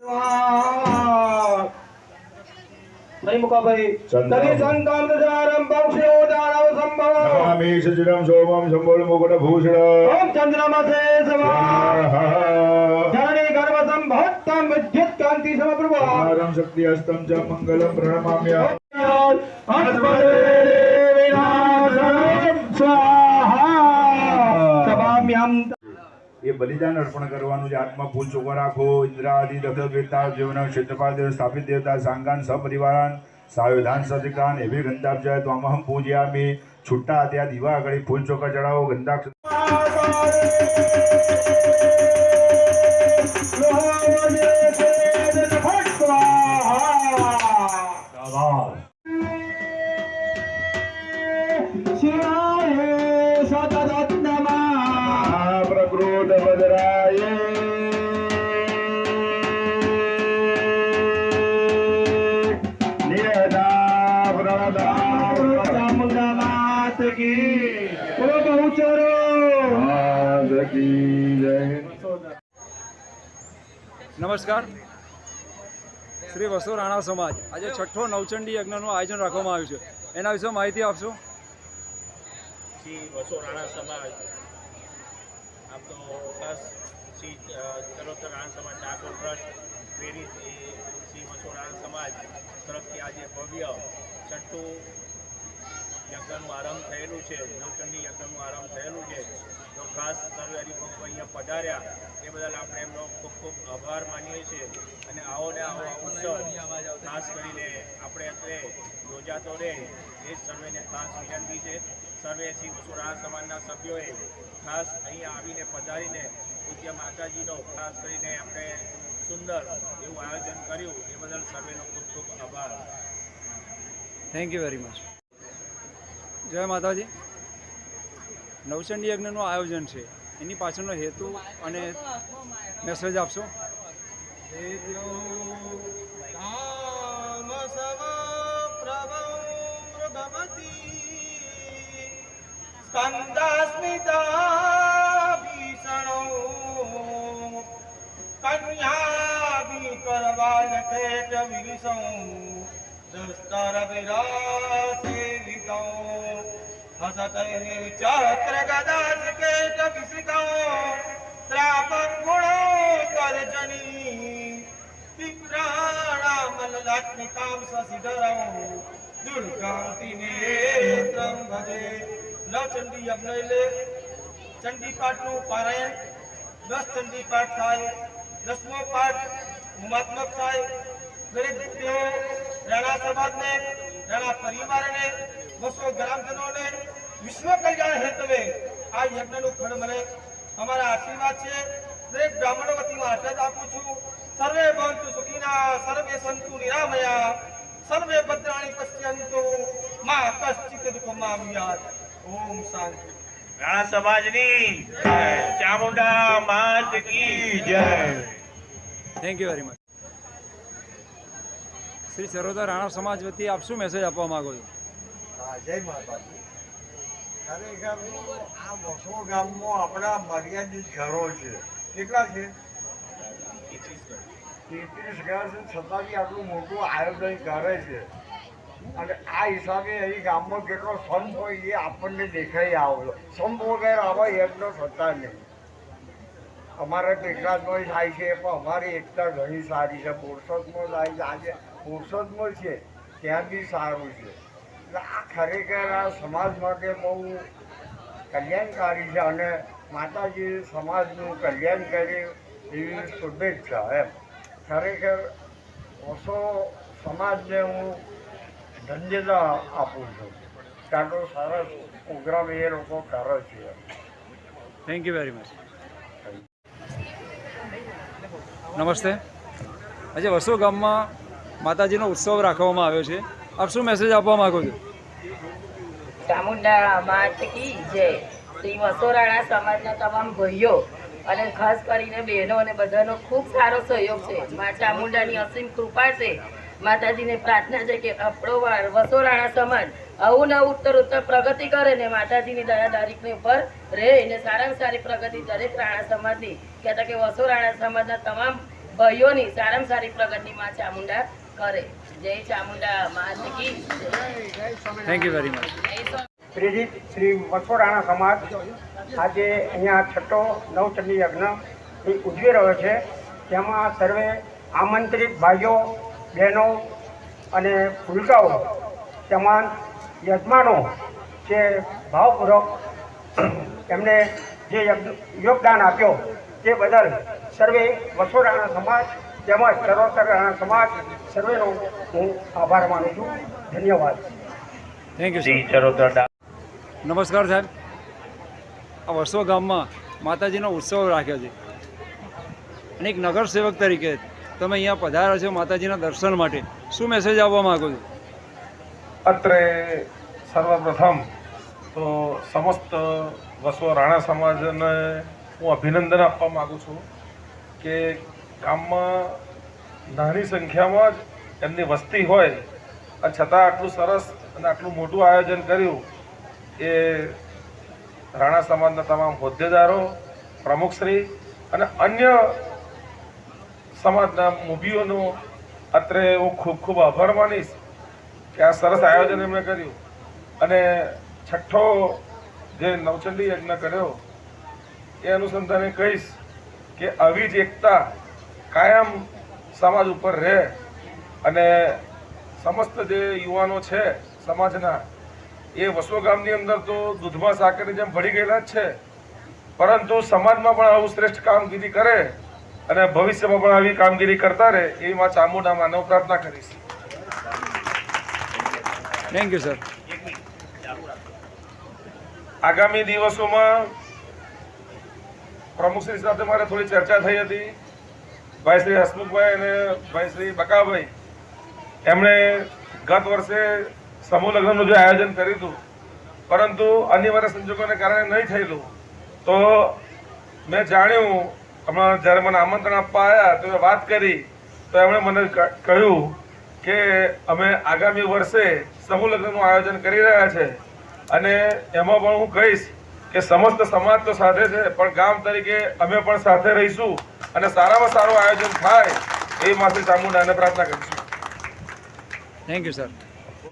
भाई तभी संतान दशारं पक्षियोदानव संभव नमामि सचिरं सोमं संबल मुकुट भूषण ओम चंद्रमसे स्वाहा जननी गर्भ संभक्तं विद्युत कांति समप्रभ ओम शक्ति हस्तं च मंगलम प्रणमाम्यहम् ये बलिदान अर्पण करवानुं आत्मा फूल चोखा राखो इंद्रादि दग्ध देवता जीवन क्षेत्रपाल देव स्थापित देवता सांगान सपरिवारान सावधान सजकान एवं गंधाब जाए तो हम पूज्यामी छुट्टा त्या दीवा आगळी फूल चोखा चढ़ावो गंधाक्ष प्रक्रोध बदराय नियता प्रदा मात की बहुचरो की जय। नमस्कार श्री वसो राणा समाज आज छठो नवचंडी यज्ञનું આયોજન રાખવામાં આવ્યું છે એના વિશે માહિતી આપશો। શ્રી વસો રાણા સમાજ આમ તો ખાસ શ્રી ચરોતર રાણા સમાજ ડાકોર ટ્રસ્ટ પ્રેરિત શ્રી વસો રાણા સમાજ તરફથી આજે ભવ્ય છઠ્ઠું યજ્ઞનું આરંભ થયેલું છે નવચંડી યજ્ઞનું આરંભ થયેલું છે તો ખાસ સર્વે હરિભક્તો અહીંયા પધાર્યા એ બદલ આપણે એમનો ખૂબ ખૂબ આભાર માનીએ છીએ અને આવો ને આવો ઉત્સવ ખાસ કરીને આપણે અત્રે યોજાતો રહે એ સર્વેને ખાસ વિનંતી છે। સર્વે શ્રી વસો રાણા સમાજના સભ્યોએ ખાસ અહીંયા આવીને પધારીને પૂજ્ય માતાજીનો ખાસ કરીને આપણે સુંદર એવું આયોજન કર્યું એ બદલ સર્વેનો ખૂબ ખૂબ આભાર। Thank you very much. જય માતાજી। નવચંડી યજ્ઞનું આયોજન છે એની પાછળનો હેતુ અને મેસેજ આપશો। स्कंदास्मिता भीषणो कन्या भीकरवाल खेट विरिसं दस्तर विरासेवितौ हसते चक्र गदास केट विसिकौ श्रापं गुणो कर्जनी विप्राणामललात्मिकां शशिधरौ दुर्गांति नेत्रं भजे। नवचंडी यज्ञ ले चंडी पाठનું પારાયણ 10 ચંડી પાઠ થાય 10મો પાઠ હોમાત્મક થાય। દરેક વ્યક્તિઓ રાણા સમાજને રાણા પરિવારને વસો ગ્રામજનોને વિશ્વ કલ્યાણ હેતુએ આ યજ્ઞનું ફળ મળે અમારા આશીર્વાદ છે। દરેક બ્રાહ્મણો વતી હું આશીર્વાદ આપું છું સર્વે ભવંતુ સુખીના સર્વે સંતુ નિરામયા સર્વે ભદ્રાણી પશ્યन्तु મા કશ્ચિત દુઃખમા વ્યાત। ओम शांति। રાણા સમાજની ચામુંડા માત की जय। Thank you very much. Shri Charotar Rana સમાજ વતી આપ શું મેસેજ આપવા માગો છો। જય માતાજી। ખરેખર આ વસો ગામમાં આપણા મર્યાદિત ઘરો છે કેટલા છે 33 ઘર છે છતાં બી આટલું મોટું આયોજન કરે છે અને આ હિસાબે અહીં ગામમાં કેટલો સંપ હોય એ આપણને દેખાઈ આવ્યો। સંપ વગર આવા યજ્ઞ થતા નહીં। અમારે પેટલાદમાં થાય છે પણ અમારી એકતા ઘણી સારી છે। બોરસદમાં થાય છે આજે બોરસદમાં છે ત્યાં બી સારું છે એટલે આ ખરેખર આ સમાજ માટે બહુ કલ્યાણકારી છે અને માતાજી સમાજનું કલ્યાણ કરે એવી શુભેચ્છા એમ। ખરેખર ઓછો સમાજને હું ધન્યતા આપું છું આટલો સરસ પ્રોગ્રામ એ લોકો કરે છે। Thank you very much. નમસ્તે। આજે વસો ગામમાં માતાજીનો ઉત્સવ રાખવામાં આવ્યો છે આપ શું મેસેજ આપવા માગો છો। ચામુંડા માત की जय। શ્રી વસો રાણા સમાજના તમામ ભાઈઓ અને ખાસ કરીને બહેનો અને બધાનો ખૂબ સારો સહયોગ છે। મા ચામુંડાની અસીમ કૃપા છે। માતાજીને પ્રાર્થના છે કે આપણો વસો રાણા સમાજ આવું ને ઉત્તર પ્રગતિ કરે ને માતાજીની દયા દરેકની ઉપર રહે ને સારામાં સારી પ્રગતિ દરેક રાણા સમાજની કહેતા કે વસો રાણા સમાજના તમામ ભાઈઓની સારામાં સારી પ્રગતિ માં ચામુંડા કરે. જય ચામુંડા માત કી જય. Thank you very much. જય સ્વામી. પ્રેરિત શ્રી વસોરાણા સમાજ આજે અહીંયા છઠ્ઠો નવચંડી યજ્ઞ એ ઉજવી રહ્યો છે. તેમાં સર્વે આમંત્રિત ભાઈઓ બહેનો અને ભૂલકાઓ તમામ યજમાનો જે ભાવપૂર્વક એમને જે યોગદાન આપ્યો તે બદલ સર્વે વસોરાણા સમાજ તેમજ સર્વોત્તર રાણા સમાજ સર્વેનો હું આભાર માનું છું. ધન્યવાદ. Thank you Shri sir. Charotar નમસ્કાર સાહેબ. આ વસો ગામમાં માતાજીનો ઉત્સવ રાખ્યો છે અને એક નગર સેવક તરીકે તમે અહીંયા પધાર્યા છો માતાજીના દર્શન માટે. શું મેસેજ આપવા માગો છો? અત્રે સર્વપ્રથમ તો સમસ્ત વસો રાણા સમાજને હું અભિનંદન આપવા માગું છું કે ગામમાં નાની સંખ્યામાં જ એમની વસ્તી હોય અને છતાં આટલું સરસ અને આટલું મોટું આયોજન કર્યું. એ રાણા સમાજના તમામ હોદ્દેદારો, પ્રમુખશ્રી અને અન્ય સમાજના મૂભીઓનો અત્રે હું ખૂબ ખૂબ આભાર માનીશ કે આ સરસ આયોજન એમણે કર્યું. અને છઠ્ઠો જે નવચંડી યજ્ઞ કર્યો એ અનુસંધાને કહીશ કે આવી જ એકતા કાયમ સમાજ ઉપર રહે અને સમસ્ત જે યુવાનો છે સમાજના એ વસો ગામની અંદર તો દૂધમાં સાકરની જેમ ભળી ગયેલા જ છે, પરંતુ સમાજમાં પણ આવું શ્રેષ્ઠ કામગીરી કરે અને ભવિષ્યમાં પણ આવી કામગીરી કરતા રહે એવી માં ચામુંડા માનવ પ્રાર્થના કરીશ. Thank you sir. આગામી દિવસોમાં પ્રમુખશ્રી સાથે મારે થોડી ચર્ચા થઈ હતી. ભાઈ શ્રી હસમુખભાઈ અને ભાઈ શ્રી બકાભાઈ એમણે ગત વર્ષે સમૂહ લગ્નનું જે આયોજન કર્યું હતું, પરંતુ અનિવાર્ય સંજોગોને કારણે નહીં થયેલું. તો મેં જાણ્યું, હમણાં જ્યારે મને આમંત્રણ આપવા આવ્યા તો મેં વાત કરી તો એમણે મને કહ્યું કે અમે આગામી વર્ષે સમૂહ લગ્નનું આયોજન કરી રહ્યા છે અને એમાં પણ હું કહીશ કે સમસ્ત સમાજ તો સાથે છે પણ ગામ તરીકે અમે પણ સાથે રહીશું અને સારામાં સારું આયોજન થાય એ માત્ર ચામુંડાને પ્રાર્થના કરીશું. Thank you sir.